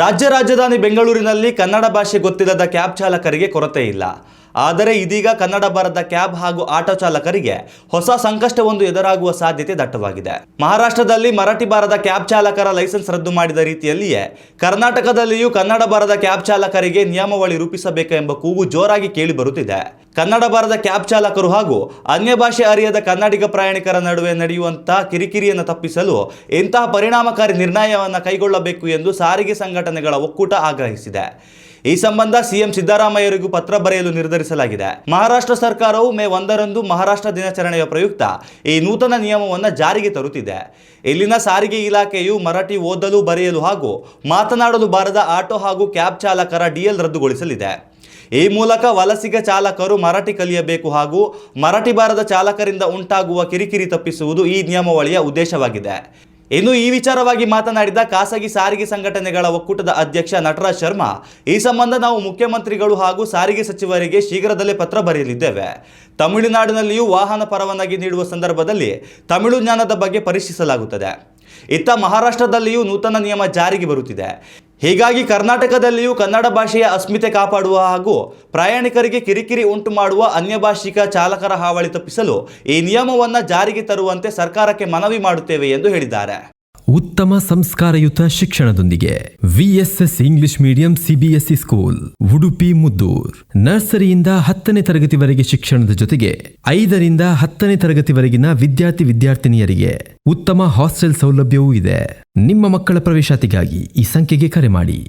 ರಾಜ್ಯ ರಾಜಧಾನಿ ಬೆಂಗಳೂರಿನಲ್ಲಿ ಕನ್ನಡ ಭಾಷೆ ಗೊತ್ತಿಲ್ಲದ ಕ್ಯಾಬ್ ಚಾಲಕರಿಗೆ ಕೊರತೆ ಇಲ್ಲ. ಆದರೆ ಇದೀಗ ಕನ್ನಡ ಬರದ ಕ್ಯಾಬ್ ಹಾಗೂ ಆಟೋ ಚಾಲಕರಿಗೆ ಹೊಸ ಸಂಕಷ್ಟವೊಂದು ಎದುರಾಗುವ ಸಾಧ್ಯತೆ ದಟ್ಟವಾಗಿದೆ. ಮಹಾರಾಷ್ಟ್ರದಲ್ಲಿ ಮರಾಠಿ ಬಾರದ ಕ್ಯಾಬ್ ಚಾಲಕರ ಲೈಸೆನ್ಸ್ ರದ್ದು ಮಾಡಿದ ರೀತಿಯಲ್ಲಿಯೇ ಕರ್ನಾಟಕದಲ್ಲಿಯೂ ಕನ್ನಡ ಬಾರದ ಕ್ಯಾಬ್ ಚಾಲಕರಿಗೆ ನಿಯಮಾವಳಿ ರೂಪಿಸಬೇಕು ಎಂಬ ಕೂಗು ಜೋರಾಗಿ ಕೇಳಿ ಬರುತ್ತಿದೆ. ಕನ್ನಡ ಬಾರದ ಕ್ಯಾಬ್ ಚಾಲಕರು ಹಾಗೂ ಅನ್ಯ ಭಾಷೆ ಅರಿಯದ ಕನ್ನಡಿಗ ಪ್ರಯಾಣಿಕರ ನಡುವೆ ನಡೆಯುವಂತಹ ಕಿರಿಕಿರಿಯನ್ನು ತಪ್ಪಿಸಲು ಇಂತಹ ಪರಿಣಾಮಕಾರಿ ನಿರ್ಣಯವನ್ನು ಕೈಗೊಳ್ಳಬೇಕು ಎಂದು ಸಾರಿಗೆ ಸಂಘಟನೆಗಳ ಒಕ್ಕೂಟ ಆಗ್ರಹಿಸಿದೆ. ಈ ಸಂಬಂಧ ಸಿಎಂ ಸಿದ್ದರಾಮಯ್ಯರಿಗೂ ಪತ್ರ ಬರೆಯಲು ನಿರ್ಧರಿಸಲಾಗಿದೆ. ಮಹಾರಾಷ್ಟ್ರ ಸರ್ಕಾರವು ಮೇ 1ರಂದು ಮಹಾರಾಷ್ಟ್ರ ದಿನಾಚರಣೆಯ ಪ್ರಯುಕ್ತ ಈ ನೂತನ ನಿಯಮವನ್ನು ಜಾರಿಗೆ ತರುತ್ತಿದೆ. ಇಲ್ಲಿನ ಸಾರಿಗೆ ಇಲಾಖೆಯು ಮರಾಠಿ ಓದಲು, ಬರೆಯಲು ಹಾಗೂ ಮಾತನಾಡಲು ಬಾರದ ಆಟೋ ಹಾಗೂ ಕ್ಯಾಬ್ ಚಾಲಕರ ಡಿಎಲ್ ರದ್ದುಗೊಳಿಸಲಿದೆ. ಈ ಮೂಲಕ ವಲಸಿಗ ಚಾಲಕರು ಮರಾಠಿ ಕಲಿಯಬೇಕು ಹಾಗೂ ಮರಾಠಿ ಬಾರದ ಚಾಲಕರಿಂದ ಉಂಟಾಗುವ ಕಿರಿಕಿರಿ ತಪ್ಪಿಸುವುದು ಈ ನಿಯಮಾವಳಿಯ ಉದ್ದೇಶವಾಗಿದೆ. ಇನ್ನು ಈ ವಿಚಾರವಾಗಿ ಮಾತನಾಡಿದ ಖಾಸಗಿ ಸಾರಿಗೆ ಸಂಘಟನೆಗಳ ಒಕ್ಕೂಟದ ಅಧ್ಯಕ್ಷ ನಟರಾಜ್ ಶರ್ಮಾ, ಈ ಸಂಬಂಧ ನಾವು ಮುಖ್ಯಮಂತ್ರಿಗಳು ಹಾಗೂ ಸಾರಿಗೆ ಸಚಿವರಿಗೆ ಶೀಘ್ರದಲ್ಲೇ ಪತ್ರ ಬರೆಯಲಿದ್ದೇವೆ. ತಮಿಳುನಾಡಿನಲ್ಲಿಯೂ ವಾಹನ ಪರವಾನಗಿ ನೀಡುವ ಸಂದರ್ಭದಲ್ಲಿ ತಮಿಳು ಜ್ಞಾನದ ಬಗ್ಗೆ ಪರೀಕ್ಷಿಸಲಾಗುತ್ತದೆ. ಇತ್ತ ಮಹಾರಾಷ್ಟ್ರದಲ್ಲಿಯೂ ನೂತನ ನಿಯಮ ಜಾರಿಗೆ ಬರುತ್ತಿದೆ. ಹೀಗಾಗಿ ಕರ್ನಾಟಕದಲ್ಲಿಯೂ ಕನ್ನಡ ಭಾಷೆಯ ಅಸ್ಮಿತೆ ಕಾಪಾಡುವ ಹಾಗೂ ಪ್ರಯಾಣಿಕರಿಗೆ ಕಿರಿಕಿರಿ ಉಂಟು ಮಾಡುವ ಅನ್ಯಭಾಷಿಕ ಚಾಲಕರ ಹಾವಳಿ ತಪ್ಪಿಸಲು ಈ ನಿಯಮವನ್ನು ಜಾರಿಗೆ ತರುವಂತೆ ಸರ್ಕಾರಕ್ಕೆ ಮನವಿ ಮಾಡುತ್ತೇವೆ ಎಂದು ಹೇಳಿದ್ದಾರೆ. ಉತ್ತಮ ಸಂಸ್ಕಾರಯುತ ಶಿಕ್ಷಣದೊಂದಿಗೆ VSS English medium CBSE school Udupi Muddur. ನರ್ಸರಿಯಿಂದ 10ನೇ ತರಗತಿವರೆಗೆ ಶಿಕ್ಷಣದ ಜೊತೆಗೆ 5ರಿಂದ 10ನೇ ತರಗತಿವರೆಗಿನ ವಿದ್ಯಾರ್ಥಿನಿಯರಿಗೆ ಉತ್ತಮ ಹಾಸ್ಟೆಲ್ ಸೌಲಭ್ಯವೂ ಇದೆ. ನಿಮ್ಮ ಮಕ್ಕಳ ಪ್ರವೇಶಾತಿಗಾಗಿ ಈ ಸಂಖ್ಯೆಗೆ ಕರೆ ಮಾಡಿ.